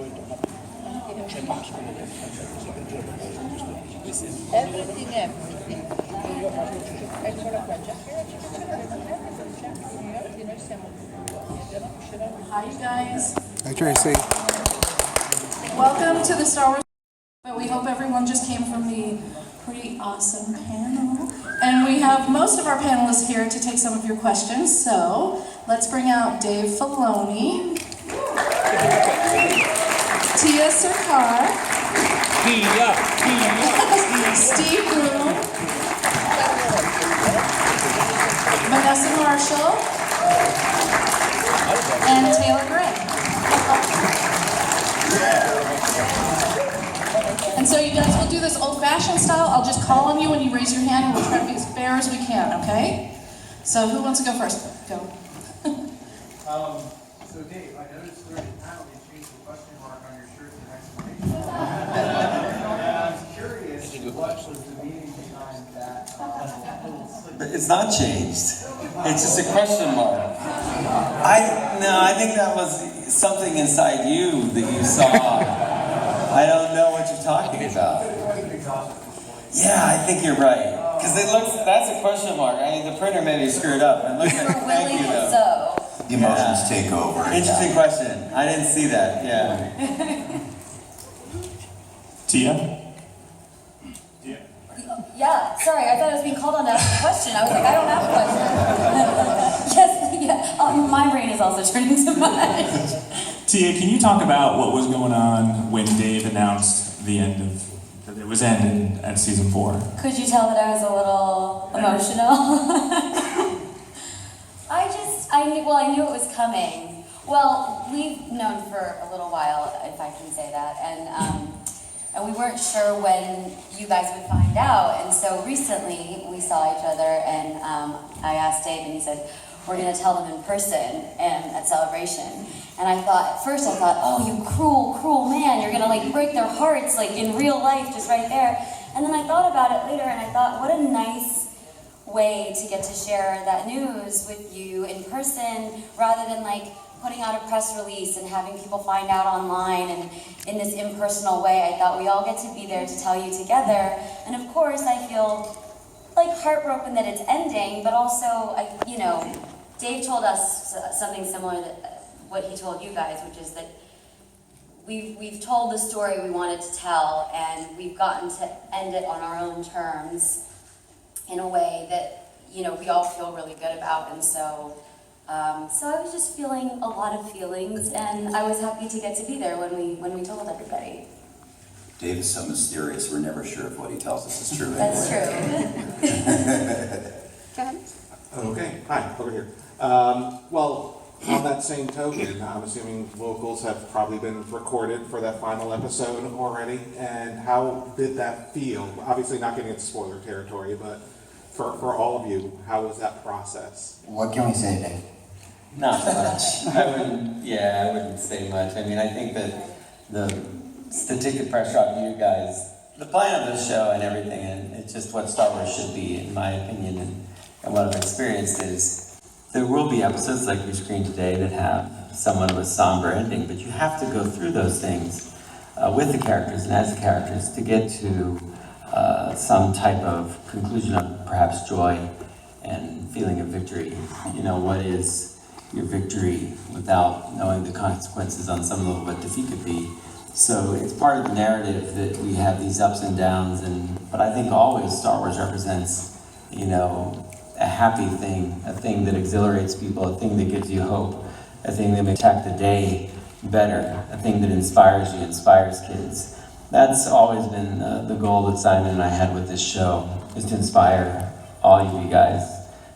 Hi, you guys. Hi, Tracy. Welcome to the Star Wars. But we hope everyone just came from the pretty awesome panel. And we have most of our panelists here to take some of your questions. So let's bring out Dave Filoni, Tia Sarkar, Steve Bloom, Vanessa Marshall, and Taylor Gray. And so you guys will do this old-fashioned style. I'll just call on you when you raise your hand, and we'll try to be as fair as we can, okay? So who wants to go first? Go. So Dave, I noticed during the panel you changed the question mark on your shirt to an exclamation. I was curious what was the meaning behind that little slip. It's not changed. It's just a question mark. I think that was something inside you that you saw. I don't know what you're talking about. Yeah, I think you're right. Because it looks, that's a question mark. I mean, the printer maybe screwed up. It looks like, thank you though. So. The emotions take over. Interesting question. I didn't see that, yeah. Tia? Yeah, sorry, I thought I was being called on to ask a question. I was like, I don't have a question. Yes, yeah. My brain is also turning to much. Tia, can you talk about what was going on when Dave announced the end of, that it was ending at season 4? Could you tell that I was a little emotional? I knew it was coming. Well, we've known for a little while, if I can say that, and we weren't sure when you guys would find out, and so recently we saw each other, and I asked Dave, and he said, we're going to tell them in person and at Celebration. And I thought, at first I thought, oh, you cruel, cruel man, you're going to like break their hearts like in real life, just right there. And then I thought about it later, and I thought, what a nice way to get to share that news with you in person, rather than like putting out a press release and having people find out online and in this impersonal way. I thought we all get to be there to tell you together. And of course, I feel like heartbroken that it's ending, but also, Dave told us something similar that what he told you guys, which is that we've told the story we wanted to tell, and we've gotten to end it on our own terms in a way that we all feel really good about. And so I was just feeling a lot of feelings, and I was happy to get to be there when we told everybody. Dave is so mysterious, we're never sure if what he tells us is true. That's anyway. true. Go ahead. Okay, hi, over here. Well, on that same token, I'm assuming vocals have probably been recorded for that final episode already, and how did that feel? Obviously not getting into spoiler territory, but for all of you, how was that process? What can we say, Dave? Not much. I wouldn't say much. I mean, I think that to take the pressure off you guys, the plan of this show and everything, and it's just what Star Wars should be, in my opinion, and what I've experienced is, there will be episodes like we screened today that have somewhat of a somber ending, but you have to go through those things with the characters and as the characters to get to some type of conclusion of perhaps joy and feeling of victory. What is your victory without knowing the consequences on some level what defeat could be? So it's part of the narrative that we have these ups and downs, but I think always Star Wars represents, a happy thing, a thing that exhilarates people, a thing that gives you hope, a thing that makes the day better, a thing that inspires you, inspires kids. That's always been the goal that Simon and I had with this show, is to inspire all of you guys,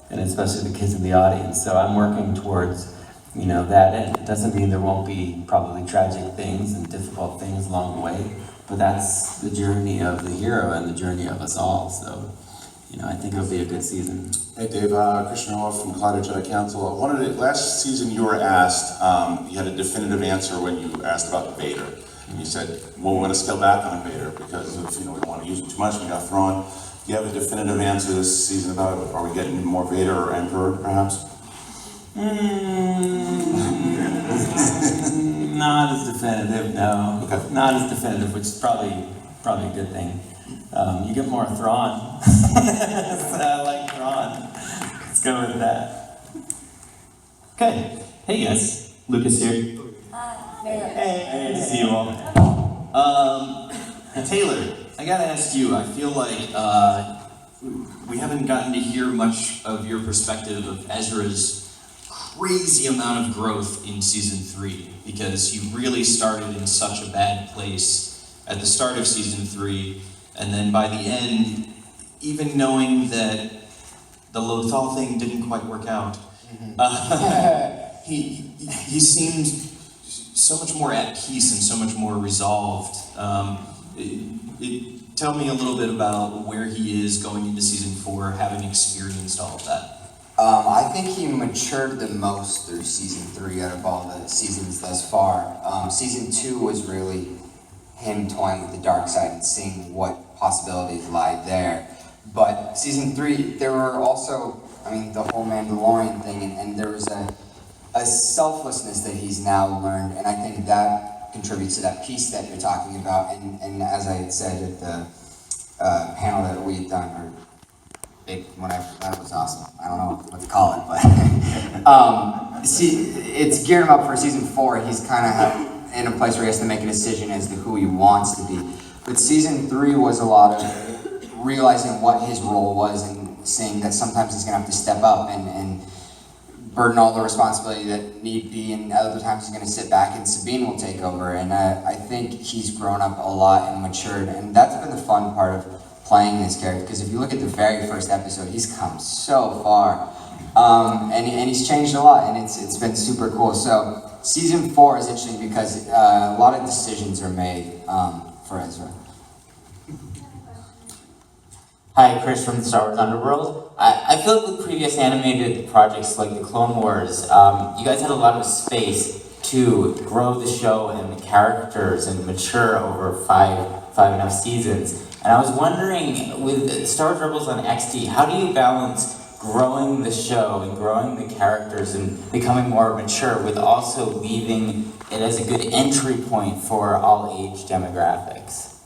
and especially the kids in the audience. So I'm working towards, that, and it doesn't mean there won't be probably tragic things and difficult things along the way, but that's the journey of the hero and the journey of us all. So, I think it'll be a good season. Hey Dave, Christian Orloff from Collider Jedi Council. Last season you were asked, you had a definitive answer when you asked about Vader. And you said, well, we're going to scale back on Vader because we don't want to use him too much, we got thrown. Do you have a definitive answer this season about, are we getting more Vader or Emperor, perhaps? Not as definitive, no. Okay. Not as definitive, which is probably a good thing. You get more Thrawn. I like Thrawn. Let's go with that. Okay. Hey guys, Lucas here. Hey, good to see you all. Taylor, I gotta ask you, I feel like we haven't gotten to hear much of your perspective of Ezra's crazy amount of growth in season 3, because you really started in such a bad place at the start of season 3, and then by the end, even knowing that the Lothal thing didn't quite work out, he seemed so much more at peace and so much more resolved. Tell me a little bit about where he is going into season 4, having experienced all of that. I think he matured the most through season 3 out of all the seasons thus far. Season 2 was really him toying with the dark side and seeing what possibilities lie there. But season 3, there were also, the whole Mandalorian thing, and there was a selflessness that he's now learned, and I think that contributes to that peace that you're talking about. And as I had said at the panel that we had done, or whatever, that was awesome. I don't know what to call it, but it's geared him up for season 4. He's kind of in a place where he has to make a decision as to who he wants to be. But season 3 was a lot of realizing what his role was and seeing that sometimes he's gonna have to step up and burden all the responsibility that need be, and other times he's gonna sit back and Sabine will take over. And I think he's grown up a lot and matured, and that's been the fun part of playing this character, because if you look at the very first episode, he's come so far, and he's changed a lot, and it's been super cool. So season 4 is interesting because a lot of decisions are made for Ezra. Hi, Chris from the Star Wars Underworld. I feel like with previous animated projects like the Clone Wars, you guys had a lot of space to grow the show and the characters and mature over five and a half seasons. And I was wondering, with Star Wars Rebels on XD, how do you balance growing the show and growing the characters and becoming more mature with also leaving it as a good entry point for all age demographics?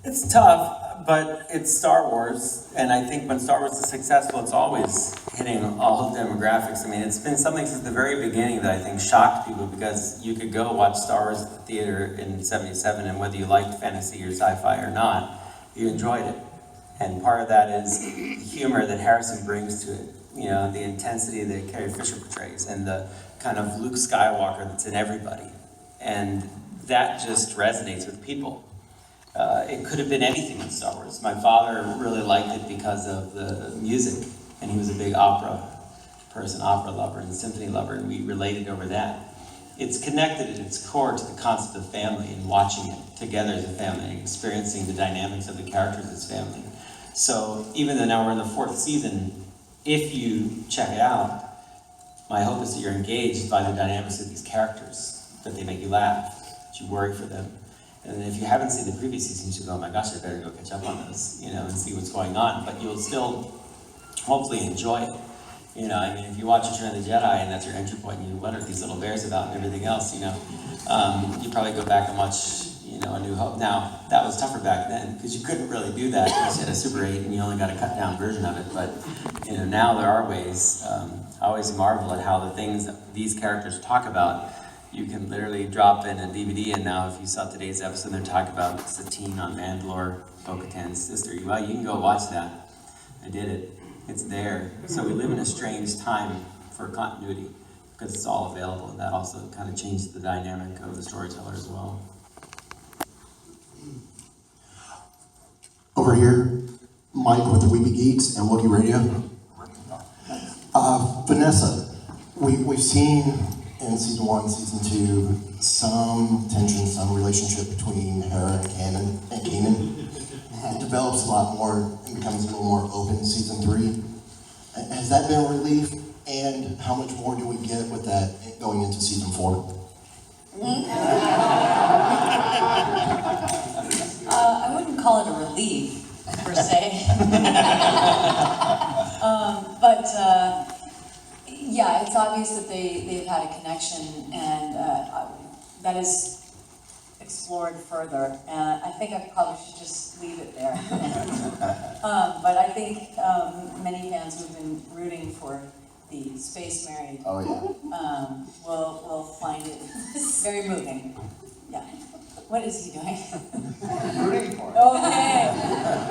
It's tough, but it's Star Wars, and I think when Star Wars is successful, it's always hitting all demographics. It's been something since the very beginning that I think shocked people, because you could go watch Star Wars at the theater in '77, and whether you liked fantasy or sci-fi or not, you enjoyed it. And part of that is the humor that Harrison brings to it, the intensity that Carrie Fisher portrays, and the kind of Luke Skywalker that's in everybody. And that just resonates with people. It could have been anything in Star Wars. My father really liked it because of the music, and he was a big opera person, opera lover and symphony lover, and we related over that. It's connected at its core to the concept of family and watching it together as a family and experiencing the dynamics of the characters as family. So even though now we're in the 4th season, if you check it out, my hope is that you're engaged by the dynamics of these characters, that they make you laugh, that you worry for them. And if you haven't seen the previous seasons, you go, oh my gosh, I better go catch up on this, and see what's going on. But you'll still hopefully enjoy it. If you watch Return of the Jedi and that's your entry point, and you wonder what these little bears about and everything else, you probably go back and watch, A New Hope. Now, that was tougher back then, because you couldn't really do that because you had a Super 8 and you only got a cut down version of it. But, now there are ways. I always marvel at how the things that these characters talk about, you can literally drop in a DVD, and now if you saw today's episode, they're talking about Satine on Mandalore, Bo-Katan's sister. Well, you can go watch that. I did it. It's there. So we live in a strange time for continuity, because it's all available, and that also kind of changes the dynamic of the storyteller as well. Over here, Mike with the Weeby Geeks and Wookiee Radio. Vanessa, we've seen in season 1, season 2, some tension, some relationship between her and Kanan. It develops a lot more and becomes a little more open in season 3. Has that been a relief? And how much more do we get with that going into season 4? I wouldn't call it a relief, per se. Yeah, it's obvious that they've had a connection, and that is explored further. And I think I probably should just leave it there. But I think many fans who've been rooting for the Space Married will find it very moving. Yeah. What is he doing? Rooting for it. Okay.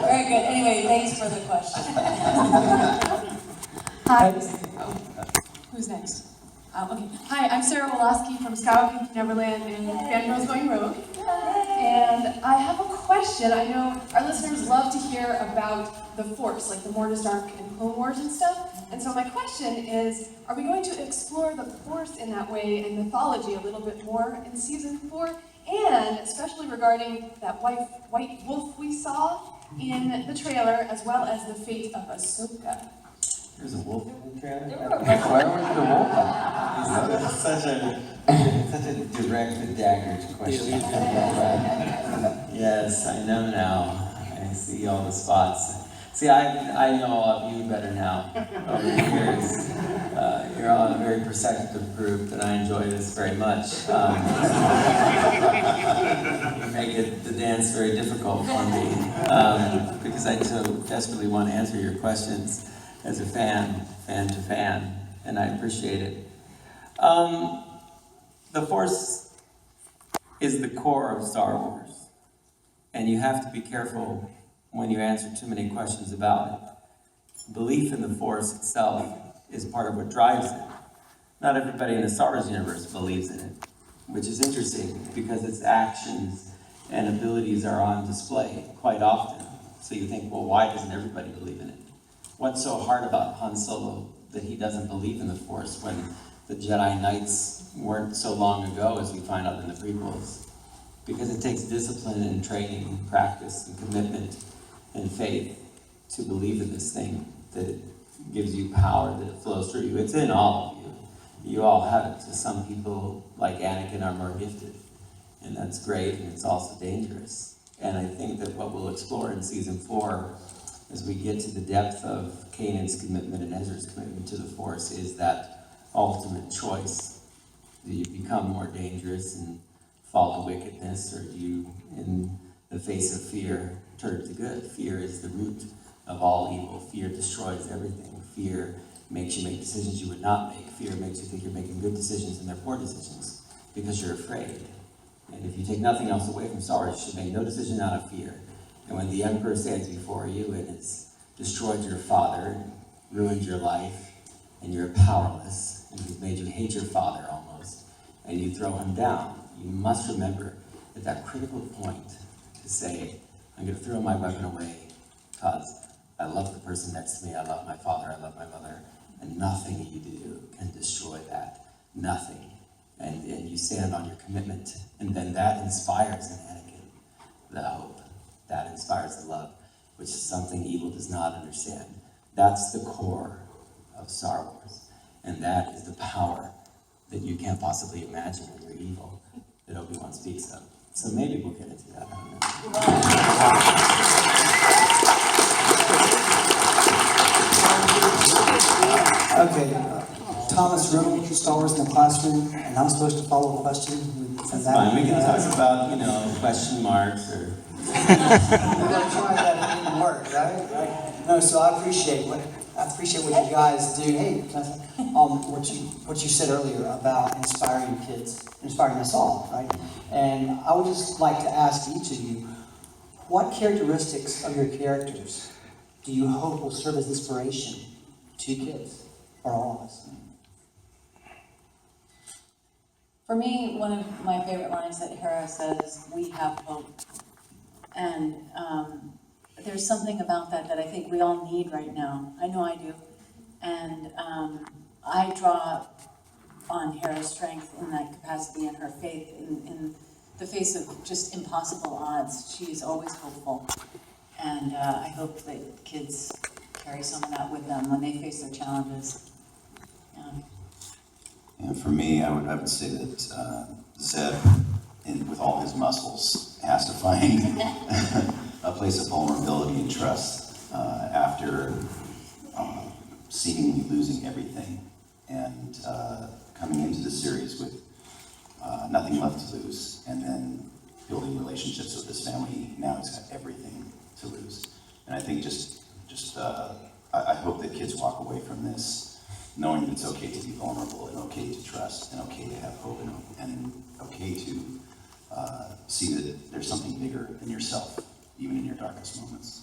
Very good. Anyway, thanks for the question. Hi. Who's next? Okay. Hi, I'm Sarah Woloski from Skyrocket Neverland and Fangirls Going Rogue. And I have a question. I know our listeners love to hear about the Force, like the Mortis Arc and Clone Wars and stuff. And so my question is, are we going to explore the Force in that way and mythology a little bit more in season 4? And especially regarding that white wolf we saw in the trailer, as well as the fate of Ahsoka. There's a wolf in the trailer? Where was the wolf? It's such a direct dagger question. Yes, I know now. I see all the spots. See, I know all of you better now over the years. You're all a very perceptive group, and I enjoy this very much. You make the dance very difficult for me, because I so desperately want to answer your questions as a fan to fan, and I appreciate it. The Force is the core of Star Wars, and you have to be careful when you answer too many questions about it. Belief in the Force itself is part of what drives it. Not everybody in the Star Wars universe believes in it, which is interesting because its actions and abilities are on display quite often. So you think, well, why doesn't everybody believe in it? What's so hard about Han Solo that he doesn't believe in the Force when the Jedi Knights weren't so long ago, as we find out in the prequels? Because it takes discipline and training and practice and commitment and faith to believe in this thing, that it gives you power, that it flows through you. It's in all of you. You all have it. To some people, like Anakin, are more gifted. And that's great, and it's also dangerous. And I think that what we'll explore in season 4, as we get to the depth of Kanan's commitment and Ezra's commitment to the Force, is that ultimate choice. Do you become more dangerous and fall to wickedness, or do you, in the face of fear, turn to good? Fear is the root of all evil. Fear destroys everything. Fear makes you make decisions you would not make. Fear makes you think you're making good decisions and they're poor decisions because you're afraid. And if you take nothing else away from Star Wars, you should make no decision out of fear. And when the Emperor stands before you and has destroyed your father, ruined your life, and you're powerless, and he's made you hate your father almost, and you throw him down, you must remember at that critical point to say, I'm going to throw my weapon away because I love the person next to me, I love my father, I love my mother, and nothing you do can destroy that. Nothing. And you stand on your commitment, and then that inspires in Anakin the hope. That inspires the love, which is something evil does not understand. That's the core of Star Wars, and that is the power that you can't possibly imagine when you're evil, that Obi-Wan speaks of. So maybe we'll get into that. Okay, Thomas Riddle, Star Wars in the Classroom, and I'm supposed to follow a question. That's fine. We can talk about, question marks or. We're gonna try that. It didn't work, right? No, so I appreciate what you guys do. Hey, can I say, what you said earlier about inspiring kids, inspiring us all, right? And I would just like to ask each of you, what characteristics of your characters do you hope will serve as inspiration to kids, or all of us? For me, one of my favorite lines that Hera says, "We have hope." And there's something about that I think we all need right now. I know I do. And I draw on Hera's strength in that capacity and her faith in the face of just impossible odds. She's always hopeful. And I hope that kids carry some of that with them when they face their challenges. And for me, I would say that Zeb, with all his muscles, has to find a place of vulnerability and trust after seemingly losing everything. and coming into the series with nothing left to lose, and then building relationships with this family. Now he's got everything to lose. And I think I hope that kids walk away from this knowing that it's okay to be vulnerable, and okay to trust, and okay to have hope, and okay to see that there's something bigger than yourself, even in your darkest moments.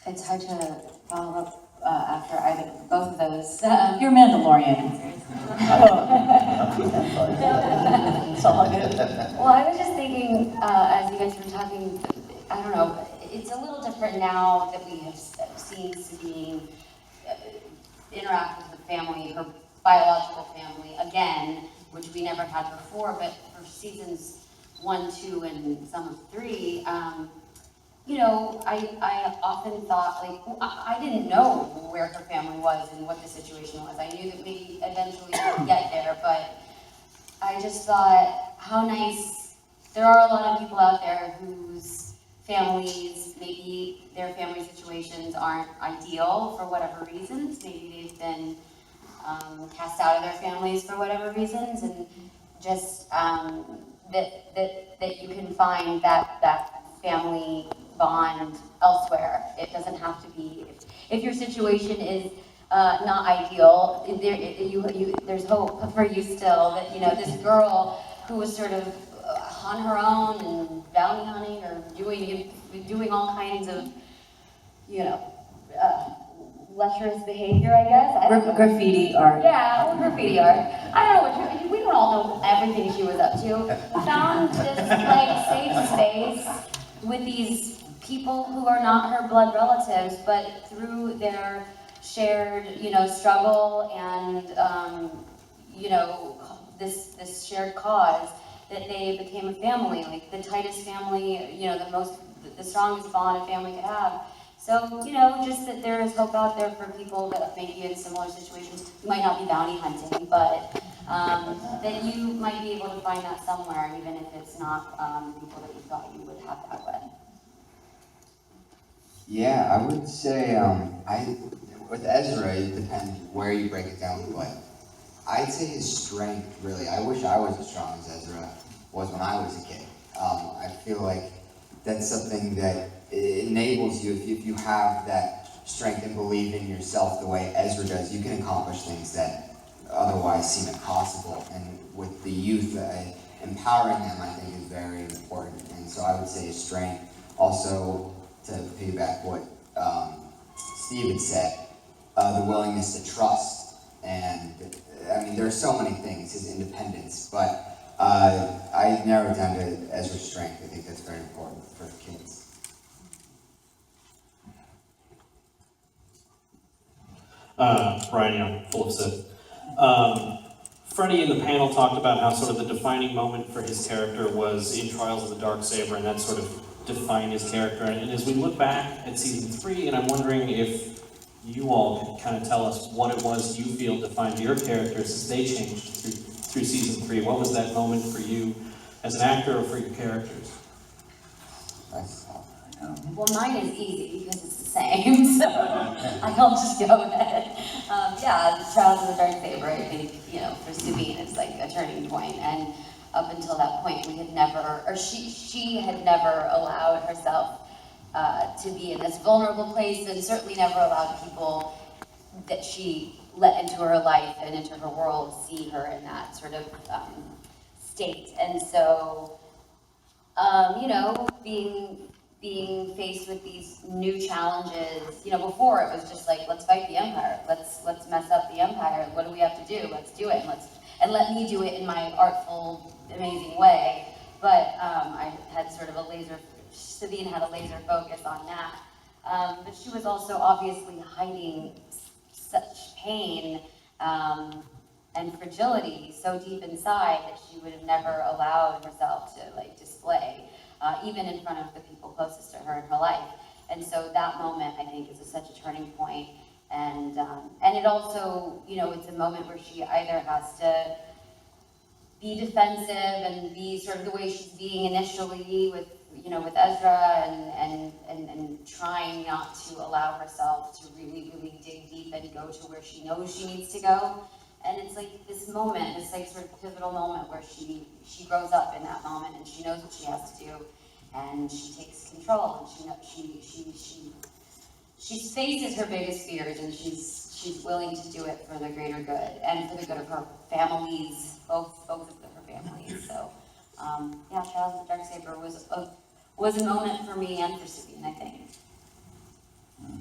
It's hard to follow up after either both of those. You're Mandalorian. It's all good. Well, I was just thinking, as you guys were talking, I don't know, it's a little different now that we have seen Sabine interact with her family, her biological family, again, which we never had before, but for seasons 1, 2, and some of 3, you know, I often thought, like, I didn't know where her family was and what the situation was. I knew that maybe eventually we would get there, but I just thought, how nice. There are a lot of people out there whose families, maybe their family situations aren't ideal for whatever reasons. Maybe they've been cast out of their families for whatever reasons, and just that you can find that family bond elsewhere. It doesn't have to be, if your situation is not ideal, there's hope for you still. That, you know, this girl who was sort of on her own and bounty hunting or doing all kinds of, you know, lecherous behavior, I guess. I don't know. Graffiti art. Yeah, well, graffiti art. I don't know what we don't all know everything she was up to. Found this like safe space with these people who are not her blood relatives, but through their shared, you know, struggle and you know, this shared cause, that they became a family, like the tightest family, you know, the strongest bond a family could have. So, you know, just that there is hope out there for people that may be in similar situations. You might not be bounty hunting, but that you might be able to find that somewhere, even if it's not people that you thought you would have that with. Yeah, I would say, with Ezra, it depends where you break it down, but I'd say his strength, really. I wish I was as strong as Ezra was when I was a kid. I feel like that's something that enables you, if you have that strength and believe in yourself the way Ezra does, you can accomplish things that otherwise seem impossible. And with the youth, empowering them, I think, is very important. And so I would say his strength. Also, to piggyback what Steve had said, the willingness to trust. And I mean, there are so many things, his independence, but I narrowed it down to Ezra's strength. I think that's very important for the kids. Brian Young, full of Sid. Freddie in the panel talked about how sort of the defining moment for his character was in Trials of the Darksaber, and that sort of defined his character. And as we look back at season 3, and I'm wondering if you all can kind of tell us what it was you feel defined your characters as they changed through season 3. What was that moment for you as an actor or for your characters? Well, mine is easy because it's the same, so I'll just go ahead. Yeah, Trials of the Darksaber, I think, you know, for Sabine, it's like a turning point, and up until that point, we had never, or she had never allowed herself to be in this vulnerable place, and certainly never allowed people that she let into her life and into her world see her in that sort of state. And so, you know, being faced with these new challenges, you know, before it was just like, let's fight the Empire, let's mess up the Empire, what do we have to do, let's do it, and let me do it in my artful, amazing way. But I had sort of Sabine had a laser focus on that. But she was also obviously hiding such pain and fragility so deep inside that she would have never allowed herself to like display, even in front of the people closest to her in her life. And so that moment, I think, is such a turning point. And it also, you know, it's a moment where she either has to be defensive and be sort of the way she's being initially with with Ezra and trying not to allow herself to really, really dig deep and go to where she knows she needs to go. And it's like this moment, this like sort of pivotal moment where she grows up in that moment and she knows what she has to do and she takes control and she faces her biggest fears and she's willing to do it for the greater good and for the good of her families, both of her families. So yeah, Trials of the Darksaber was a moment for me and for Sabine, I think.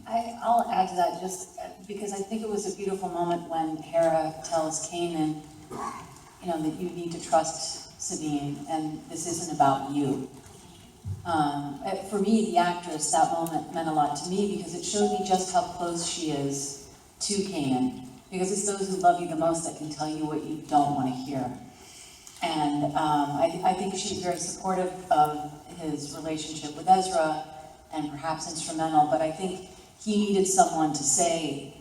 I'll add to that just because I think it was a beautiful moment when Hera tells Kanan, that you need to trust Sabine and this isn't about you. For me, the actress, that moment meant a lot to me because it showed me just how close she is to Kanan. Because it's those who love you the most that can tell you what you don't want to hear. And I think she's very supportive of his relationship with Ezra and perhaps instrumental, but I think he needed someone to say,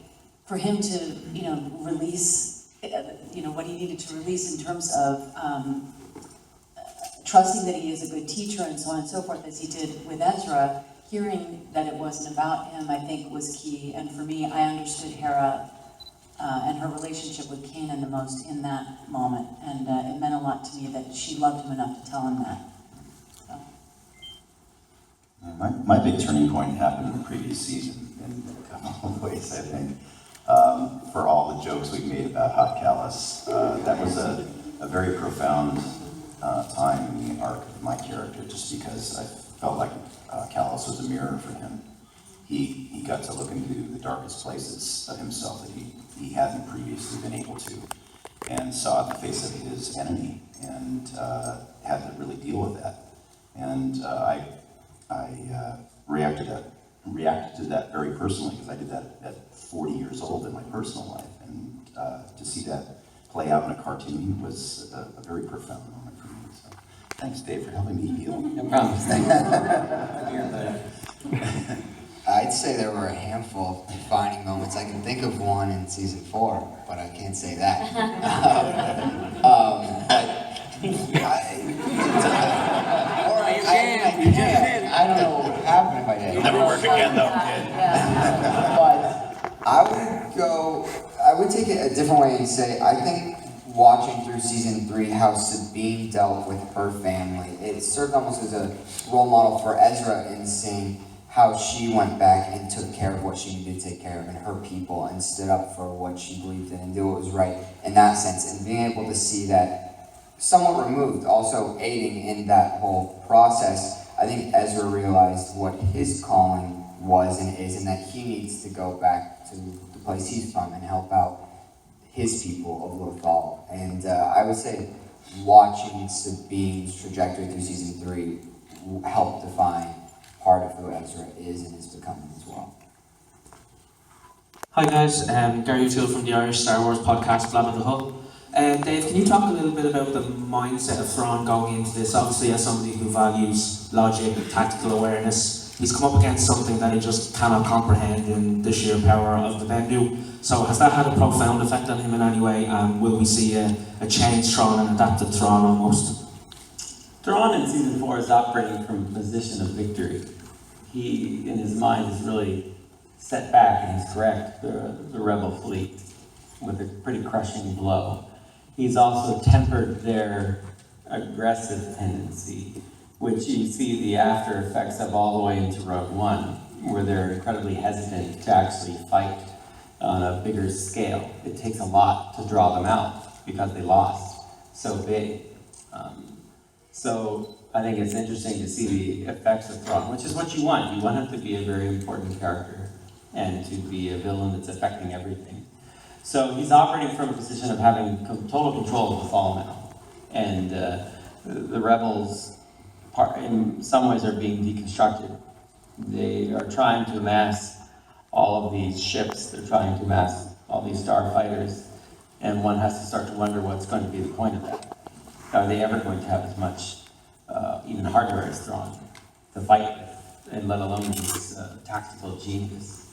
for him to, release, what he needed to release in terms of trusting that he is a good teacher and so on and so forth, as he did with Ezra. Hearing that it wasn't about him, I think, was key. And for me, I understood Hera and her relationship with Kanan the most in that moment. And it meant a lot to me that she loved him enough to tell him that. So. My big turning point happened in the previous season in a couple of ways, I think. For all the jokes we've made about Hot Callus, that was a very profound time in the arc of my character, just because I felt like Callus was a mirror for him. He got to look into the darkest places of himself that he hadn't previously been able to, and saw the face of his enemy, and had to really deal with that. And I reacted to that very personally, because I did that at 40 years old in my personal life, and to see that play out in a cartoon was a very profound moment for me. So thanks, Dave, for helping me heal. No problem. I'd say there were a handful of defining moments. I can think of one in season 4, but I can't say that. I don't know what would happen if I did. Never work again, though, kid. But I would take it a different way and say, I think watching through season 3 how Sabine dealt with her family, it served almost as a role model for Ezra in seeing how she went back and took care of what she needed to take care of and her people and stood up for what she believed in and did what was right in that sense. And being able to see that somewhat removed, also aiding in that whole process, I think Ezra realized what his calling was and is, and that he needs to go back to the place he's from and help out his people of Lothal. And I would say watching Sabine's trajectory through season 3 helped define part of who Ezra is and is becoming as well. Hi guys, Gary O'Toole from the Irish Star Wars podcast, Blab of the Hull. Dave, can you talk a little bit about the mindset of Thrawn going into this? Obviously, as somebody who values logic and tactical awareness, he's come up against something that he just cannot comprehend in the sheer power of the Bendu. So has that had a profound effect on him in any way? And will we see a changed Thrawn, an adapted Thrawn almost? Thrawn in season 4 is operating from a position of victory. He, in his mind, is really set back and he's correct the rebel fleet with a pretty crushing blow. He's also tempered their aggressive tendency, which you see the after effects of all the way into Rogue One, where they're incredibly hesitant to actually fight on a bigger scale. It takes a lot to draw them out because they lost so big. So I think it's interesting to see the effects of Thrawn, which is what you want. You want him to be a very important character and to be a villain that's affecting everything. So he's operating from a position of having total control of the fall now. And the rebels, in some ways, are being deconstructed. They are trying to amass all of these ships. They're trying to amass all these starfighters. And one has to start to wonder what's going to be the point of that. Are they ever going to have as much, even hardware as Thrawn to fight with, and let alone his tactical genius?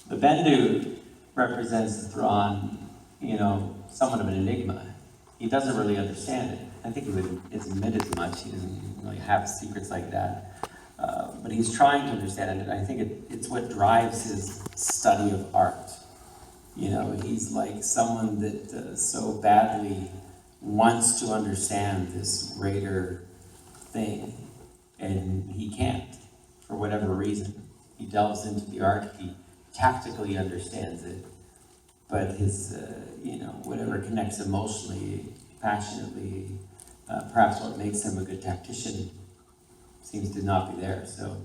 The Bendu represents Thrawn, somewhat of an enigma. He doesn't really understand it. I think he would admit as much. He doesn't really have secrets like that. But he's trying to understand it, and I think it's what drives his study of art. You know, he's like someone that so badly wants to understand this greater thing, and he can't, for whatever reason. He delves into the art, he tactically understands it, but his, whatever connects emotionally, passionately, perhaps what makes him a good tactician seems to not be there. So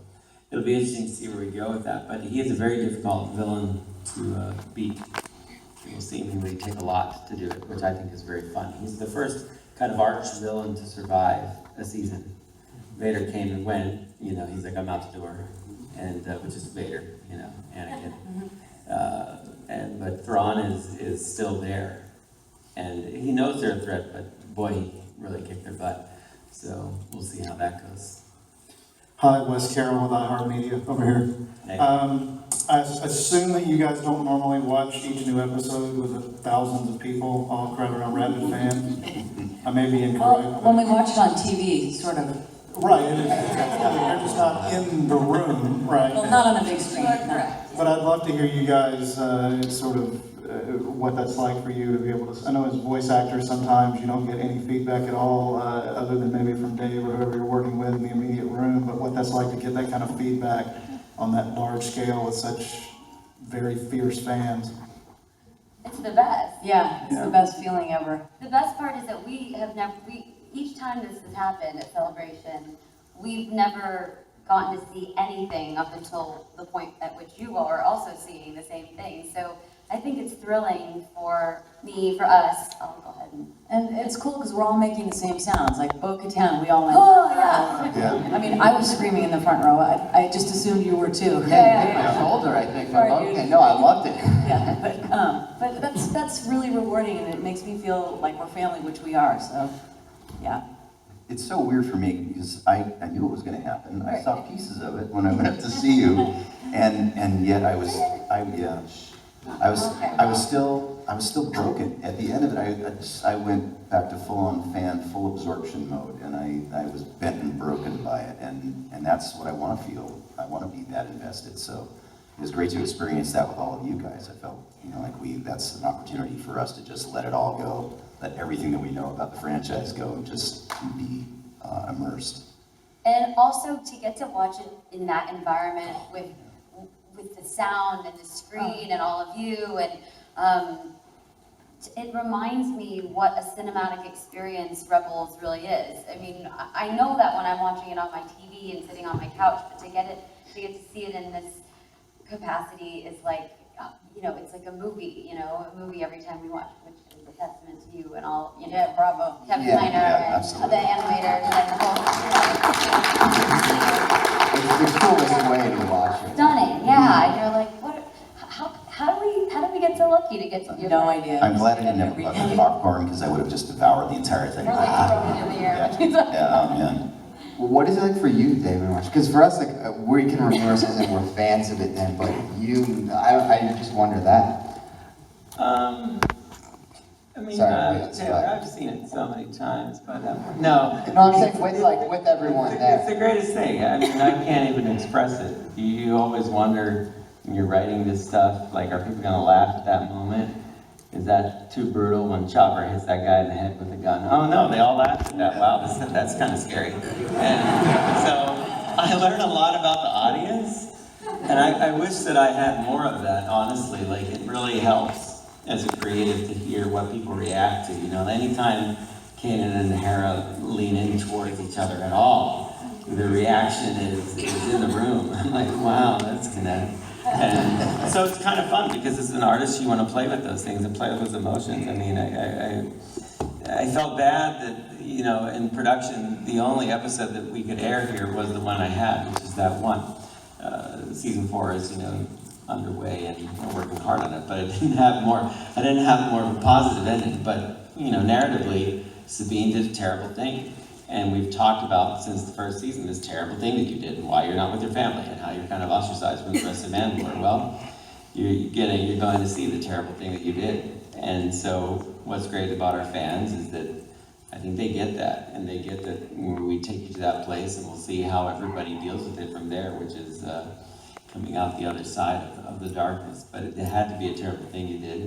it'll be interesting to see where we go with that, but he is a very difficult villain to beat. It will seemingly take a lot to do it, which I think is very fun. He's the first kind of arch villain to survive a season. Vader came and went, he's like, I'm out the door, and which is Vader, Anakin. But Thrawn is still there, and he knows they're a threat, but boy, he really kicked their butt. So we'll see how that goes. Hi, Wes Carroll with iHeartMedia over here. Hey. I assume that you guys don't normally watch each new episode with the thousands of people all crowded around rabid fans. I may be incorrect. Well, when we watch it on TV, sort of. Right, it is. You're just not in the room, right? Well, not on a big screen, no. But I'd love to hear you guys sort of what that's like for you to be able to. I know as voice actors sometimes you don't get any feedback at all, other than maybe from Dave or whoever you're working with in the immediate room. But what that's like to get that kind of feedback on that large scale with such very fierce fans. It's the best. Yeah, it's the best feeling ever. The best part is that each time this has happened at Celebration, we've never gotten to see anything up until the point at which you all are also seeing the same thing. So I think it's thrilling for me, for us. I'll go ahead and it's cool because we're all making the same sounds. Like Bo-Katan, we all went. Oh yeah. I mean, I was screaming in the front row. I just assumed you were too. Yeah, you hit my shoulder, I think. No, I loved it. Yeah, but that's really rewarding, and it makes me feel like we're family, which we are. So, yeah. It's so weird for me because I knew it was going to happen. I saw pieces of it when I went up to see you, and yet I was still broken. At the end of it, I went back to full-on fan, full absorption mode, and I was bent and broken by it, and that's what I want to feel. I want to be that invested. So it was great to experience that with all of you guys. I felt, that's an opportunity for us to just let it all go, let everything that we know about the franchise go, and just be immersed. And also to get to watch it in that environment with the sound and the screen and all of you, and it reminds me what a cinematic experience Rebels really is. I mean, I know that when I'm watching it on my TV and sitting on my couch, but to get to see it in this capacity is like, it's like a movie, a movie every time we watch, which is a testament to you and all, Yeah, bravo. Kevin Kleiner and the animators and the whole. It's the coolest way to watch it. Stunning, yeah. And you're like, how did we get so lucky to get to No idea. I'm glad I didn't have popcorn because I would have just devoured the entire thing. We're like throwing it in the air. Yeah, oh man. Well, what is it like for you, David? Because for us, we can remember ourselves and we're fans of it then, but I just wonder that. I've seen it so many times, but no. No, I'm saying with everyone there. It's the greatest thing. I mean, I can't even express it. You always wonder when you're writing this stuff, like, are people gonna laugh at that moment? Is that too brutal when Chopper hits that guy in the head with a gun? Oh no, they all laughed at that. Wow, that's kind of scary. And so I learned a lot about the audience, and I wish that I had more of that, honestly. Like, it really helps as a creative to hear what people react to. Anytime Kanan and Hera lean in towards each other at all, the reaction is in the room. I'm like, wow, that's kinetic. And so it's kind of fun because as an artist, you want to play with those things and play with those emotions. I mean, I felt bad that, in production, the only episode that we could air here was the one I had, which is that one. Season 4 is, underway and we're working hard on it, but I didn't have more of a positive ending. But, narratively, Sabine did a terrible thing. And we've talked about since the first season this terrible thing that you did and why you're not with your family and how you're kind of ostracized from the rest of Mandalore. Well, you're going to see the terrible thing that you did. And so what's great about our fans is that I think they get that, and they get that when we take you to that place, and we'll see how everybody deals with it from there, which is coming out the other side of the darkness. But it had to be a terrible thing you did,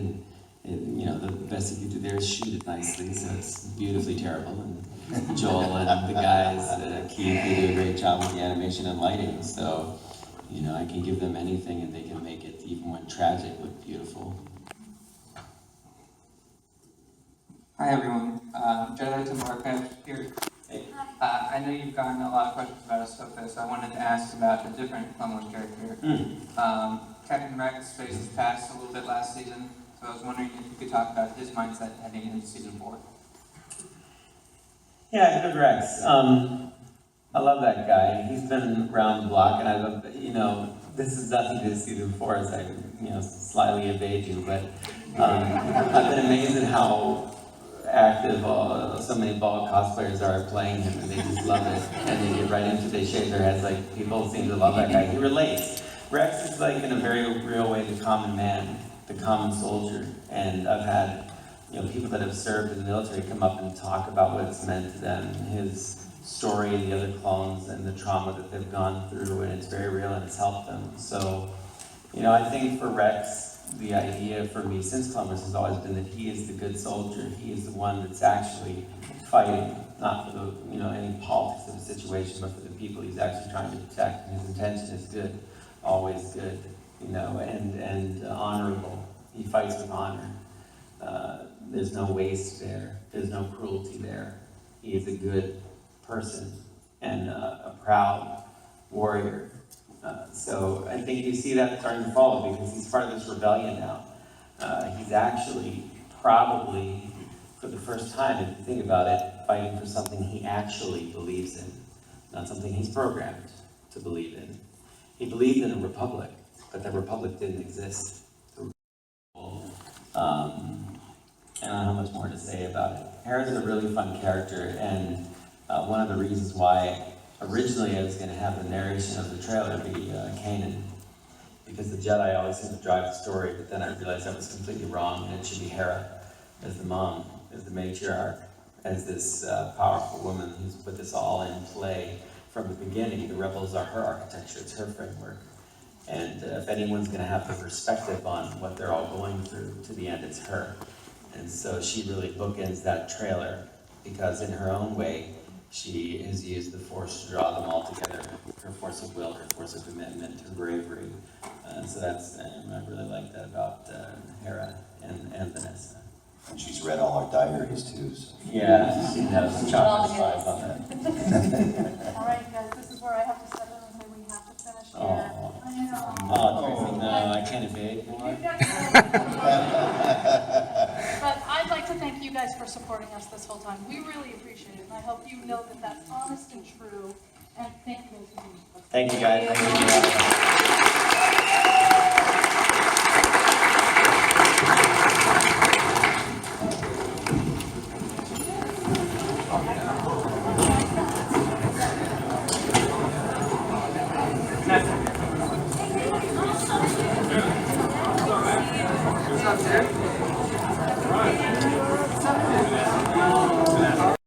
and the best you could do there is shoot it nicely, so it's beautifully terrible. And Joel and the guys, Keith, they do a great job with the animation and lighting, so I can give them anything, and they can make it, even when tragic, look beautiful. Hi everyone, Jedi to Marquez here. Hey. I know you've gotten a lot of questions about Ahsoka, so I wanted to ask about a different Clone Wars character. Captain Rex faced his past a little bit last season, so I was wondering if you could talk about his mindset heading into season 4. Yeah, good Rex. I love that guy. He's been around the block, and I love, this is nothing to do with season 4, as I, slyly evade you, but I've been amazed at how active so many ball cosplayers are playing him, and they just love it, and they get right into it, they shake their heads, like, people seem to love that guy. He relates. Rex is like, in a very real way, the common man, the common soldier, and I've had, people that have served in the military come up and talk about what it's meant to them, his story, the other clones, and the trauma that they've gone through, and it's very real, and it's helped them. So, I think for Rex, the idea for me since Columbus has always been that he is the good soldier. He is the one that's actually fighting, not for the, any politics of the situation, but for the people he's actually trying to protect. And his intention is good, always good, and honorable. He fights with honor. There's no waste there. There's no cruelty there. He is a good person and a proud warrior. So I think you see that starting to follow because he's part of this rebellion now. He's actually probably, for the first time, if you think about it, fighting for something he actually believes in, not something he's programmed to believe in. He believed in a republic, but that republic didn't exist. I don't know how much more to say about it. Hera's a really fun character, and one of the reasons why originally I was going to have the narration of the trailer be Kanan, because the Jedi always seem to drive the story, but then I realized that was completely wrong, and it should be Hera as the mom, as the matriarch, as this powerful woman who's put this all in play from the beginning. The rebels are her architecture, it's her framework. And if anyone's going to have the perspective on what they're all going through to the end, it's her. And so she really bookends that trailer, because in her own way, she has used the Force to draw them all together. Her force of will, her force of commitment, her bravery. So that's, I really like that about Hera and Vanessa. And she's read all our diaries too, so. Yeah, she has chocolate vibes on that. All right, guys, this is where I have to step in and say we have to finish here. Oh, no, I can't evade more. But I'd like to thank you guys for supporting us this whole time. We really appreciate it, and I hope you know that that's honest and true. And thank you. Thank you, guys. Thank you.